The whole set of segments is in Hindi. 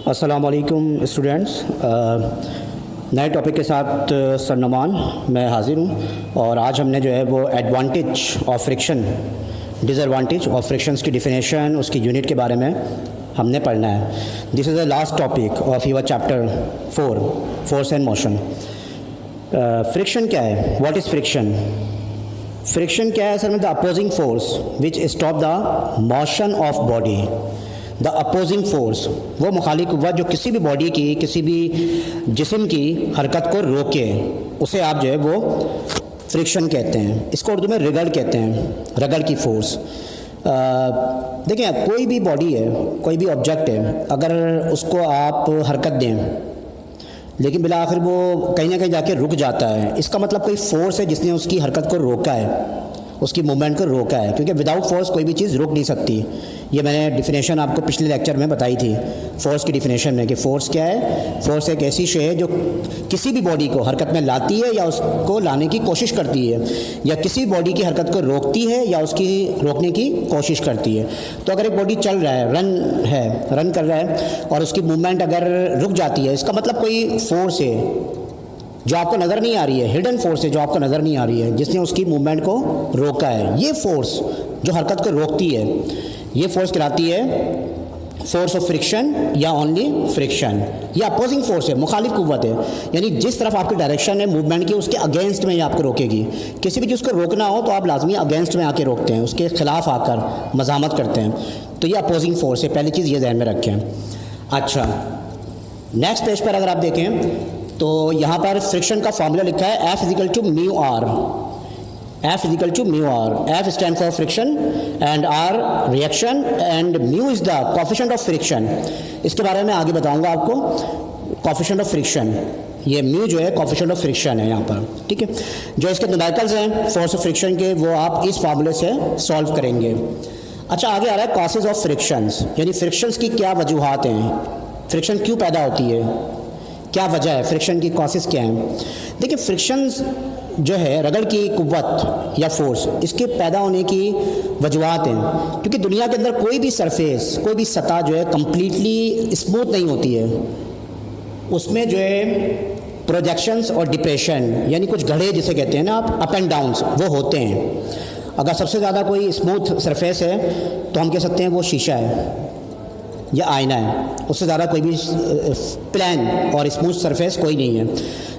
अस्सलाम वालेकुम स्टूडेंट्स। नए टॉपिक के साथ सरनमान मैं हाज़िर हूँ और आज हमने जो है वो advantage of friction, disadvantage of frictions की डिफिनेशन, उसकी यूनिट के बारे में हमने पढ़ना है। This is the last topic of your chapter 4, force and motion. Friction क्या है? What is friction? फ्रिक्शन क्या है? असल में the opposing force which stop the motion of body. The opposing force, वो मुखालिफ क़ुव्वत जो किसी भी बॉडी की, किसी भी जिस्म की हरकत को रोके, उसे आप जो है वो फ्रिक्शन कहते हैं। इसको उर्दू में रिगड़ कहते हैं, रगड़ की फोर्स। देखिए, कोई भी बॉडी है, कोई भी ऑब्जेक्ट है, अगर उसको आप हरकत दें लेकिन बिला आखिर वो कहीं ना कहीं जाके रुक जाता है, इसका मतलब कोई फोर्स है जिसने उसकी हरकत को रोका है, उसकी मूवमेंट को रोका है। क्योंकि विदाउट फोर्स कोई भी चीज़ रुक नहीं सकती। ये मैंने डिफिनेशन आपको पिछले लेक्चर में बताई थी फोर्स की डिफिनेशन में, कि फ़ोर्स क्या है। फोर्स एक ऐसी शय है जो किसी भी बॉडी को हरकत में लाती है या उसको लाने की कोशिश करती है, या किसी बॉडी की हरकत को रोकती है या उसकी रोकने की कोशिश करती है। तो अगर एक बॉडी चल रहा है, रन कर रहा है और उसकी मूवमेंट अगर रुक जाती है, इसका मतलब कोई फोर्स है जो आपको नज़र नहीं आ रही है, हिडन फोर्स है जो आपको नज़र नहीं आ रही है, जिसने उसकी मूवमेंट को रोका है। ये फोर्स जो हरकत को रोकती है, ये फोर्स कहलाती है फोर्स ऑफ फ्रिक्शन या ओनली फ्रिक्शन। ये अपोजिंग फोर्स है, मुखालिफ कुव्वत है, यानी जिस तरफ आपकी डायरेक्शन है मूवमेंट की, उसके अगेंस्ट में ये आपको रोकेगी। किसी भी चीज़ को रोकना हो तो आप लाजमी अगेंस्ट में आके रोकते हैं, उसके खिलाफ आकर मज़ामत करते हैं। तो ये अपोजिंग फोर्स है, पहली चीज़ ये ध्यान में रखें। अच्छा, नेक्स्ट पेज पर अगर आप देखें तो यहाँ पर फ्रिक्शन का फॉर्मूला लिखा है F equal to mu R. F equal to mu R. F stand for friction and R reaction and mu is the coefficient of friction. इसके बारे में आगे बताऊंगा आपको। कोफिशिएंट ऑफ फ्रिक्शन, ये म्यू जो है कोफिशिएंट ऑफ फ्रिक्शन है यहाँ पर, ठीक है। जो इसके न्यूमेरिकल्स हैं फोर्स ऑफ फ्रिक्शन के, वो आप इस फार्मूले से सॉल्व करेंगे। अच्छा, आगे आ रहा है कॉसेज ऑफ फ्रिक्शंस, यानी फ्रिक्शंस की क्या वजूहात हैं, फ्रिक्शन क्यों पैदा होती है, क्या वजह है, फ्रिक्शन की कॉसेस क्या हैं। देखिए, फ्रिक्शंस जो है रगड़ की कुव्वत या फोर्स, इसके पैदा होने की वजूहात हैं। क्योंकि दुनिया के अंदर कोई भी सरफेस, कोई भी सतह जो है कम्प्लीटली स्मूथ नहीं होती है। उसमें जो है प्रोजेक्शंस और डिप्रेशन, यानी कुछ घड़े जिसे कहते हैं ना आप, अप एंड डाउन्स, वो होते हैं। अगर सबसे ज़्यादा कोई स्मूथ सरफेस है तो हम कह सकते हैं वो शीशा है या आईना है। उससे ज़्यादा कोई भी प्लान और स्मूथ सरफेस कोई नहीं है।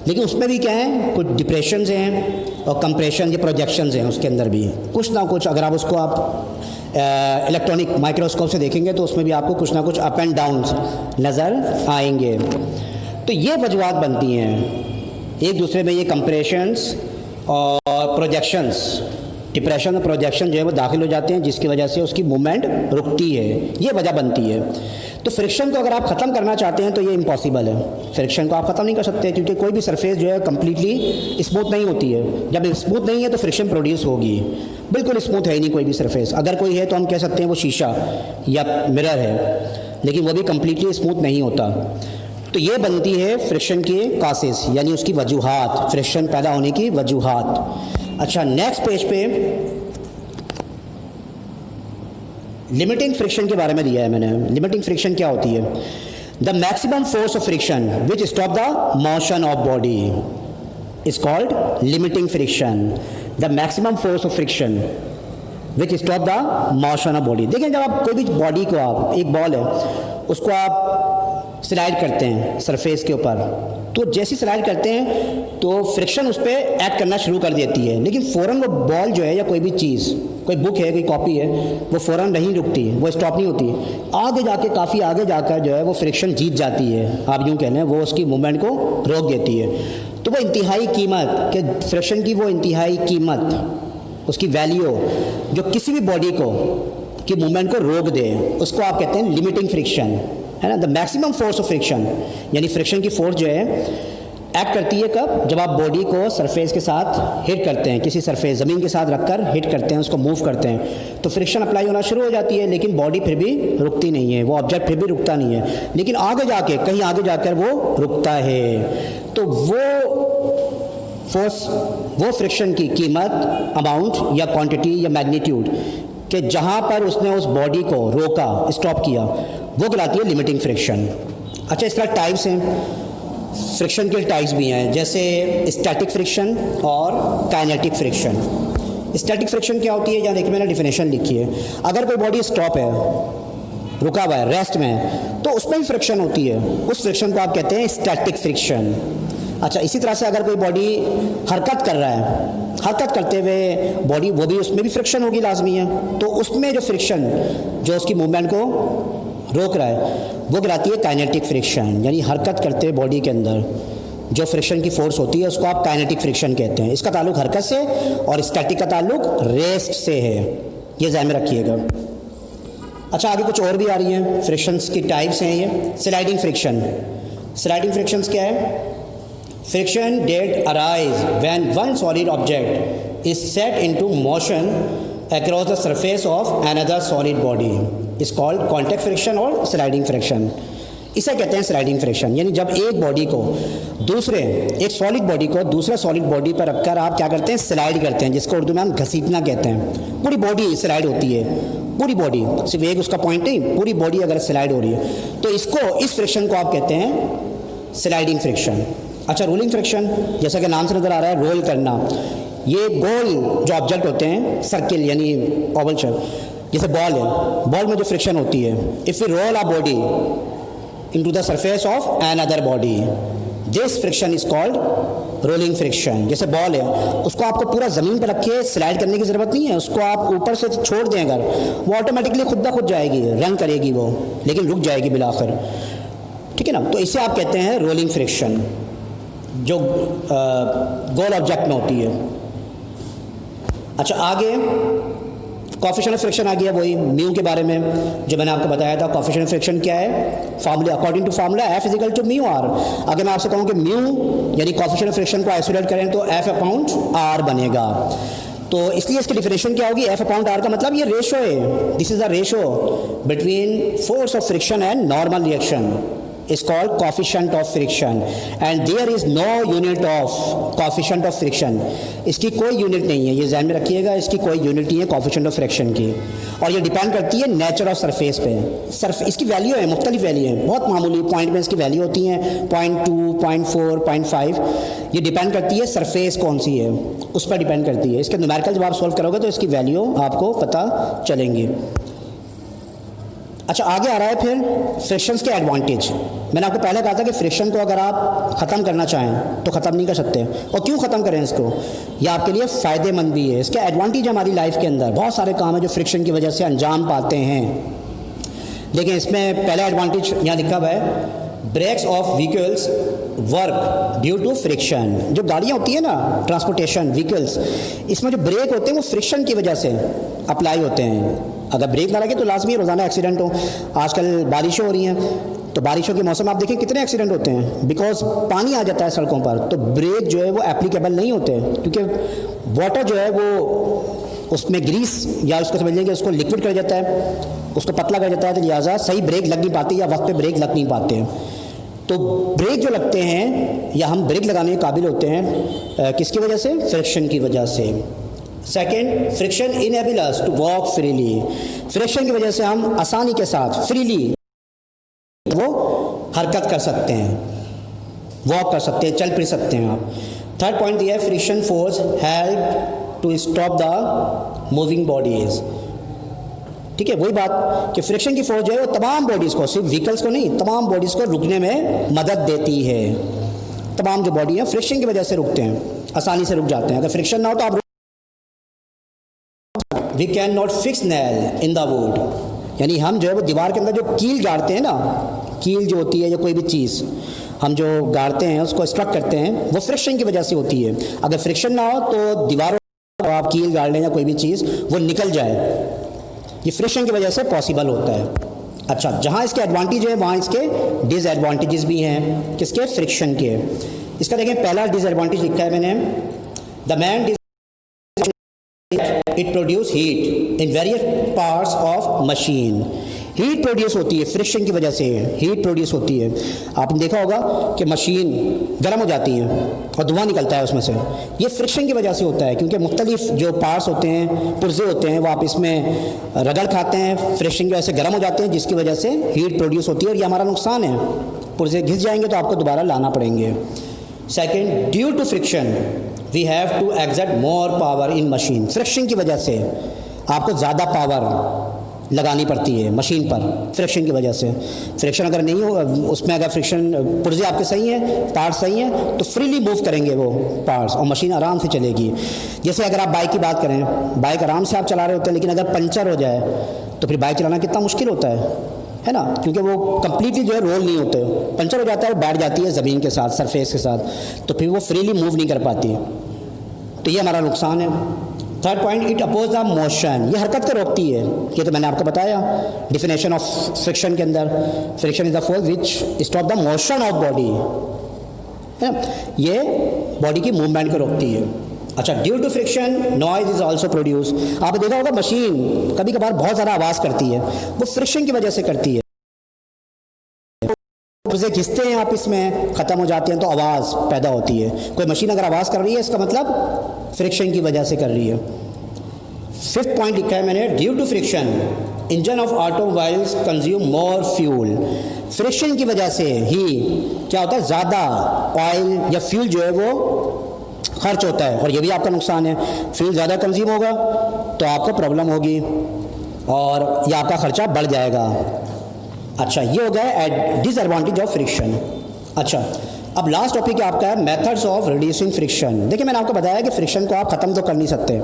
लेकिन उसमें भी क्या है, कुछ डिप्रेशंस हैं और कंप्रेशन या प्रोजेक्शंस हैं। उसके अंदर भी कुछ ना कुछ, अगर आप उसको आप इलेक्ट्रॉनिक माइक्रोस्कोप से देखेंगे तो उसमें भी आपको कुछ ना कुछ अप एंड डाउन्स नज़र आएंगे। तो ये वजूहात बनती हैं एक दूसरे में, ये कंप्रेशंस और प्रोजेक्शंस, डिप्रेशन और प्रोजेक्शन जो है वो दाखिल हो जाते हैं, जिसकी वजह से उसकी मूवमेंट रुकती है। ये वजह बनती है। तो फ्रिक्शन को अगर आप ख़त्म करना चाहते हैं तो ये इम्पॉसिबल है। फ्रिक्शन को आप ख़त्म नहीं कर सकते, क्योंकि कोई भी सरफेस जो है कम्प्लीटली स्मूथ नहीं होती है। जब स्मूथ नहीं है तो फ्रिक्शन प्रोड्यूस होगी। बिल्कुल स्मूथ है ही नहीं कोई भी सरफेस। अगर कोई है तो हम कह सकते हैं वो शीशा या मिरर है, लेकिन वो भी कम्प्लीटली स्मूथ नहीं होता। तो ये बनती है फ्रिक्शन के कासेस, यानी उसकी वजूहात, फ्रिक्शन पैदा होने की वजूहात। अच्छा, नेक्स्ट पेज पे लिमिटिंग फ्रिक्शन के बारे में दिया है मैंने। लिमिटिंग फ्रिक्शन क्या होती है? The maximum force of friction which stop the motion of body is called limiting friction. The maximum force of friction which stop the motion of body. देखिए, जब आप कोई भी बॉडी को, आप एक बॉल है उसको आप स्लाइड करते हैं सरफेस के ऊपर, तो जैसी स्लाइड करते हैं तो फ्रिक्शन उस पर एक्ट करना शुरू कर देती है। लेकिन फ़ौरन वो बॉल जो है या कोई भी चीज़, कोई बुक है, कोई कॉपी है, वो फ़ौरन नहीं रुकती, वो स्टॉप नहीं होती। आगे जाके, काफ़ी आगे जाकर जो है वो फ्रिक्शन जीत जाती है, आप यूँ कह लें, वो उसकी मूवमेंट को रोक देती है। तो वो इंतहाई कीमत के फ्रिक्शन की, वो इंतहाई कीमत, उसकी वैल्यू जो किसी भी बॉडी को की मूवमेंट को रोक दे, उसको आप कहते हैं लिमिटिंग फ्रिक्शन, है ना। The maximum force of friction, यानी फ्रिक्शन की फोर्स जो है एक्ट करती है कब? जब आप बॉडी को सरफेस के साथ हिट करते हैं, किसी सरफेस ज़मीन के साथ रखकर हिट करते हैं, उसको मूव करते हैं, तो फ्रिक्शन अप्लाई होना शुरू हो जाती है। लेकिन बॉडी फिर भी रुकती नहीं है, वो ऑब्जेक्ट फिर भी रुकता नहीं है, लेकिन आगे जाके, कहीं आगे जाकर वो रुकता है। तो वो फोर्स, वो फ्रिक्शन की कीमत, अमाउंट या क्वांटिटी या मैग्नीट्यूड कि जहाँ पर उसने उस बॉडी को रोका, स्टॉप किया, वो कहलाती है लिमिटिंग फ्रिक्शन। अच्छा, इस तरह टाइप्स हैं, फ्रिक्शन के टाइप्स भी हैं, जैसे स्टैटिक फ्रिक्शन और काइनेटिक फ्रिक्शन। स्टैटिक फ्रिक्शन क्या होती है, जहाँ देखिए मैंने डिफिनेशन लिखी है। अगर कोई बॉडी स्टॉप है, रुका हुआ है, रेस्ट में है, तो उसमें भी फ्रिक्शन होती है, उस फ्रिक्शन को आप कहते हैं स्टैटिक फ्रिक्शन। अच्छा, इसी तरह से अगर कोई बॉडी हरकत कर रहा है, हरकत करते हुए बॉडी, वो भी, उसमें भी फ्रिक्शन होगी, लाजमी है, तो उसमें जो फ्रिक्शन जो उसकी मूवमेंट को रोक रहा है वो कहलाती है काइनेटिक फ्रिक्शन। यानी हरकत करते हुए बॉडी के अंदर जो फ्रिक्शन की फोर्स होती है उसको आप काइनेटिक फ्रिक्शन कहते हैं। इसका ताल्लुक हरकत से और स्टैटिक का ताल्लुक रेस्ट से है, ये ध्यान में रखिएगा। अच्छा, आगे कुछ और भी आ रही हैं, फ्रिक्शंस की टाइप्स हैं ये। Sliding friction. स्लाइडिंग फ्रिक्शंस क्या है? Friction that arise when one solid object is set into motion across the surface of another solid body is called contact friction और स्लाइडिंग फ्रिक्शन। इसे कहते हैं स्लाइडिंग फ्रिक्शन। यानी जब एक बॉडी को दूसरे, एक सॉलिड बॉडी को दूसरे सॉलिड बॉडी पर रखकर आप क्या करते हैं, स्लाइड करते हैं, जिसको उर्दू में हम घसीटना कहते हैं। पूरी बॉडी स्लाइड होती है, पूरी बॉडी, सिर्फ एक उसका पॉइंट नहीं, पूरी बॉडी अगर स्लाइड हो रही है तो इसको, इस फ्रिक्शन को आप कहते हैं स्लाइडिंग फ्रिक्शन। अच्छा, रोलिंग फ्रिक्शन, जैसा कि नाम से नज़र आ रहा है, रोल करना। ये गोल जो ऑब्जेक्ट होते हैं, सर्किल यानी ओवल शेप, जैसे बॉल है, बॉल में जो फ्रिक्शन होती है, if we roll a body into the surface of another body, this friction is called rolling friction। जैसे बॉल है, उसको आपको पूरा ज़मीन पर रख के स्लाइड करने की ज़रूरत नहीं है, उसको आप ऊपर से छोड़ दें अगर, वो ऑटोमेटिकली खुद ब खुद जाएगी, रन करेगी वो, लेकिन रुक जाएगी बिलाखिर, ठीक है ना। तो इसे आप कहते हैं रोलिंग फ्रिक्शन, जो गोल ऑब्जेक्ट में होती है। अच्छा, आगे कोएफिशिएंट ऑफ फ्रिक्शन आ गया, वही म्यू के बारे में जो मैंने आपको बताया था। कोएफिशिएंट ऑफ फ्रिक्शन क्या है? Formula, according to formula F is equal to mu R. अगर मैं आपसे कहूँ कि म्यू यानी कोएफिशिएंट ऑफ फ्रिक्शन को आइसोलेट करें तो एफ अपॉन आर बनेगा। तो इसलिए इसकी डिफिनेशन क्या होगी? एफ अपॉन आर का मतलब ये रेशो है, this is the ratio between force of friction and normal reaction, is called coefficient of friction and there is no unit of coefficient of friction। इसकी कोई यूनिट नहीं है, ये ध्यान में रखिएगा, इसकी कोई यूनिट नहीं है coefficient of friction की, और ये डिपेंड करती है नेचर ऑफ सरफेस पे। इसकी वैल्यू है, मुख्तलिफ वैल्यू है, बहुत मामूली पॉइंट में इसकी वैल्यू होती हैं, 0.2, 0.4, 0.5। ये डिपेंड करती है सरफेस कौन सी है, उस पर डिपेंड करती है। इसके न्यूमेरिकल जब आप सॉल्व करोगे तो इसकी वैल्यू आपको पता चलेंगी। अच्छा, आगे आ रहा है फिर फ्रिक्शंस के एडवांटेज। मैंने आपको पहले कहा था कि फ्रिक्शन को अगर आप ख़त्म करना चाहें तो ख़त्म नहीं कर सकते, और क्यों ख़त्म करें इसको, यह आपके लिए फ़ायदेमंद भी है। इसके एडवांटेज हमारी लाइफ के अंदर बहुत सारे काम हैं जो फ्रिक्शन की वजह से अंजाम पाते हैं। लेकिन इसमें पहला एडवांटेज यहाँ लिखा हुआ है, brakes of vehicles work due to friction. जो गाड़ियाँ होती है ना, ट्रांसपोर्टेशन व्हीकल्स, इसमें जो ब्रेक होते हैं वो फ्रिक्शन की वजह से अप्लाई होते हैं। अगर ब्रेक ना लगे तो लाजमी रोज़ाना एक्सीडेंट हो। आजकल बारिशें हो रही हैं, तो बारिशों के मौसम में आप देखिए कितने एक्सीडेंट होते हैं, बिकॉज पानी आ जाता है सड़कों पर, तो ब्रेक जो है वो एप्लीकेबल नहीं होते, क्योंकि वाटर जो है वो उसमें ग्रीस, या उसको समझ लेंगे उसको लिक्विड कर जाता है, उसको पतला कर जाता है, तो लिहाजा सही ब्रेक लग नहीं पाती या वक्त पे ब्रेक लग नहीं पाते हैं। तो ब्रेक जो लगते हैं या हम ब्रेक लगाने के काबिल होते हैं किसकी वजह से? फ्रिक्शन की वजह से। Second, friction enable us to walk freely. Friction की वजह से हम आसानी के साथ फ्रीली वो हरकत कर सकते हैं, वॉक कर सकते हैं, चल फिर सकते हैं आप। थर्ड पॉइंट दिया है, friction force help to stop the moving bodies. ठीक है, वही बात कि फ्रिक्शन की फोर्स जो है वो तमाम बॉडीज़ को, सिर्फ व्हीकल्स को नहीं, तमाम बॉडीज़ को रुकने में मदद देती है। तमाम जो बॉडी है फ्रिक्शन की वजह से रुकते हैं, आसानी से रुक जाते हैं। अगर फ्रिक्शन ना हो तो आप, we can not fix nail in the wood, यानी हम जो है वो दीवार के अंदर जो कील गाड़ते हैं ना, कील जो होती है, जो कोई भी चीज़ हम जो गाड़ते हैं उसको स्ट्रक करते हैं, वो फ्रिक्शन की वजह से होती है। अगर फ्रिक्शन ना हो तो दीवारों आप कील गाड़ लें या कोई भी चीज़ वो निकल जाए, ये फ्रिक्शन की वजह से पॉसिबल होता है। अच्छा, जहाँ इसके एडवांटेज है वहाँ इसके डिसएडवांटेजेस भी हैं। किसके? फ्रिक्शन के। इसका देखें, पहला डिसएडवांटेज लिखा है मैंने, the man it produce heat in various parts of machine. Heat produce होती है फ्रिक्शन की वजह से, हीट प्रोड्यूस होती है। आपने देखा होगा कि मशीन गर्म हो जाती है और धुआं निकलता है उसमें से, ये फ्रिक्शन की वजह से होता है, क्योंकि मुख्तलिफ जो पार्ट्स होते हैं, पुर्जे होते हैं, वो आप इसमें रगड़ खाते हैं, फ्रिक्शन की वजह से गर्म हो जाते हैं, जिसकी वजह से हीट प्रोड्यूस होती है और ये हमारा नुकसान है। पुर्जे घिस जाएंगे तो आपको दोबारा लाना पड़ेंगे। Second, due to friction we have to exert more power in machine. Friction की वजह से आपको ज़्यादा पावर लगानी पड़ती है मशीन पर, फ्रिक्शन की वजह से। फ्रिक्शन अगर नहीं हो उसमें, अगर फ्रिक्शन पुर्जे आपके सही हैं, पार्ट्स सही हैं, तो फ्रीली मूव करेंगे वो पार्ट्स और मशीन आराम से चलेगी। जैसे अगर आप बाइक की बात करें, बाइक आराम से आप चला रहे होते हैं, लेकिन अगर पंचर हो जाए तो फिर बाइक चलाना कितना मुश्किल होता है ना, क्योंकि वो कंप्लीटली जो है रोल नहीं होते, पंचर हो जाता है, वो बैठ जाती है ज़मीन के साथ, सरफेस के साथ, तो फिर वो फ्रीली मूव नहीं कर पाती, तो ये हमारा नुकसान है। Third point, it oppose the motion, ये हरकत को रोकती है। ये तो मैंने आपको बताया डिफिनेशन ऑफ फ्रिक्शन के अंदर, friction is the force which stop the motion of body, है ना, ये बॉडी की मूवमेंट को रोकती है। अच्छा, due to friction noise is also produce. आपने देखा होगा मशीन कभी कभार बहुत ज़्यादा आवाज़ करती है, वो फ्रिक्शन की वजह से करती है। उसे घिसते हैं आप, इसमें ख़त्म हो जाते हैं तो आवाज़ पैदा होती है। कोई मशीन अगर आवाज़ कर रही है, इसका मतलब फ्रिक्शन की वजह से कर रही है। फिफ्थ पॉइंट लिखा है मैंने, due to friction engine of automobiles consume more fuel. Friction की वजह से ही क्या होता है, ज़्यादा ऑयल या फ्यूल जो है वो खर्च होता है, और ये भी आपका नुकसान है। फ्यूल ज़्यादा कंज्यूम होगा तो आपको प्रॉब्लम होगी और यह आपका ख़र्चा बढ़ जाएगा। अच्छा, ये हो गया डिसएडवांटेज ऑफ फ्रिक्शन। अच्छा, अब लास्ट टॉपिक आपका है मेथड्स ऑफ रिड्यूसिंग फ्रिक्शन। देखिए, मैंने आपको बताया कि फ्रिक्शन को आप ख़त्म तो कर नहीं सकते,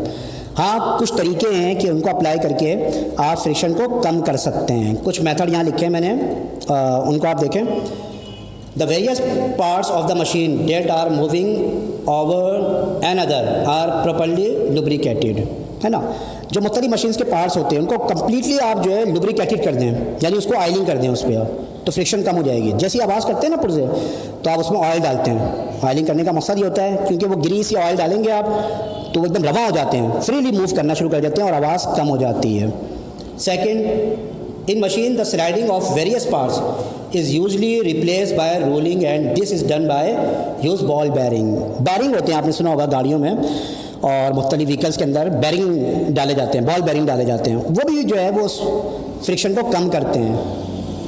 हाँ कुछ तरीके हैं कि उनको अप्लाई करके आप फ्रिक्शन को कम कर सकते हैं। कुछ मेथड यहाँ लिखे हैं मैंने, उनको आप देखें। The various parts of the machine that are moving over an other are properly lubricated, है ना। जो मुख्तलिफ मशीन्स के पार्ट्स होते हैं उनको कम्प्लीटली आप जो है लुब्रिकेटेड कर दें, यानी उसको ऑयलिंग कर दें उस पर, तो फ्रिक्शन कम हो जाएगी। जैसी आवाज़ करते हैं ना पुर्जे, तो आप उसमें ऑयल डालते हैं। ऑयलिंग करने का मकसद ये होता है क्योंकि वो ग्रीस या ऑयल डालेंगे आप तो वो एकदम रवा हो जाते हैं, फ्रीली मूव करना शुरू कर देते हैं और आवाज़ कम हो जाती है। Second, in machine the sliding of various parts is usually replace by rolling and this is done by use ball bearing. Bearing होते हैं, आपने सुना होगा गाड़ियों में और मुख्तलिफ व्हीकल्स के अंदर बैरिंग डाले जाते हैं, बॉल बैरिंग डाले जाते हैं, वो भी जो है वो फ्रिक्शन को कम करते हैं।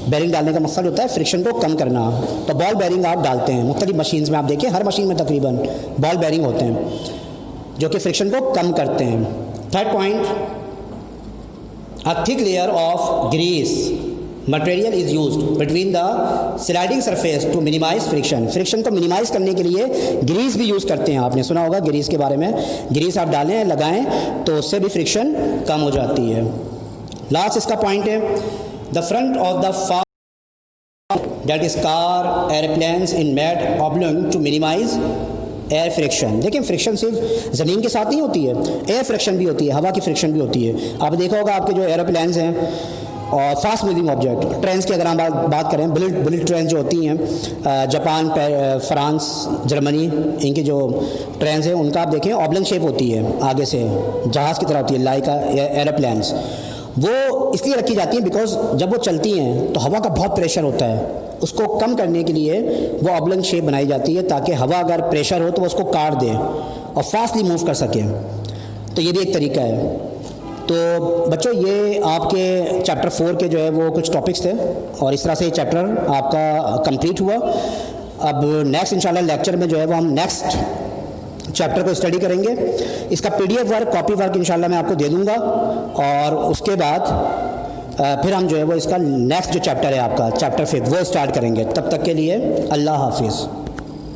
बैरिंग डालने का मकसद होता है फ्रिक्शन को कम करना, तो बॉल बैरिंग आप डालते हैं मुख्तलिफ मशीन्स में। आप देखिए हर मशीन में तकरीबन बॉल बैरिंग होते हैं जो कि फ्रिक्शन को कम करते हैं। Third point, a thick layer of grease material is used between the sliding surface to minimise friction. Friction को मिनिमाइज करने के लिए ग्रीस भी यूज़ करते हैं, आपने सुना होगा ग्रीस के बारे में। ग्रीस आप डालें, लगाएं तो उससे भी फ्रिक्शन कम हो जाती है। लास्ट इसका पॉइंट है, the front of the far that is car airplanes in made oblong to minimise air friction. देखिए, फ्रिक्शन सिर्फ ज़मीन के साथ नहीं होती है, एयर फ्रिक्शन भी होती है, हवा की फ्रिक्शन भी होती है। आप देखा होगा आपके जो एरोप्लेन्स हैं और फास्ट मूविंग ऑब्जेक्ट, ट्रेन्स की अगर हम बात करें, बुलेट ट्रेन जो होती हैं, जापान, फ्रांस, जर्मनी, इनकी जो ट्रेन्स हैं उनका आप देखें ऑब्लिंग शेप होती है, आगे से जहाज़ की तरह होती है, लाइक एरोप्लेन्स। वो इसलिए रखी जाती हैं बिकॉज जब वो चलती हैं तो हवा का बहुत प्रेशर होता है, उसको कम करने के लिए वो ऑब्लिंग शेप बनाई जाती है ताकि हवा अगर प्रेशर हो तो वो उसको काट दे और फास्टली मूव कर सके। तो ये भी एक तरीका है। तो बच्चों, ये आपके चैप्टर 4 के जो है वो कुछ टॉपिक्स थे और इस तरह से ये चैप्टर आपका कंप्लीट हुआ। अब नेक्स्ट इंशाल्लाह लेक्चर में जो है वो हम नेक्स्ट चैप्टर को स्टडी करेंगे। इसका PDF वर्क, कॉपी वर्क इंशाल्लाह मैं आपको दे दूंगा और उसके बाद फिर हम जो है वो इसका नेक्स्ट जो चैप्टर है आपका चैप्टर 5 वो स्टार्ट करेंगे। तब तक के लिए अल्लाह हाफिज़।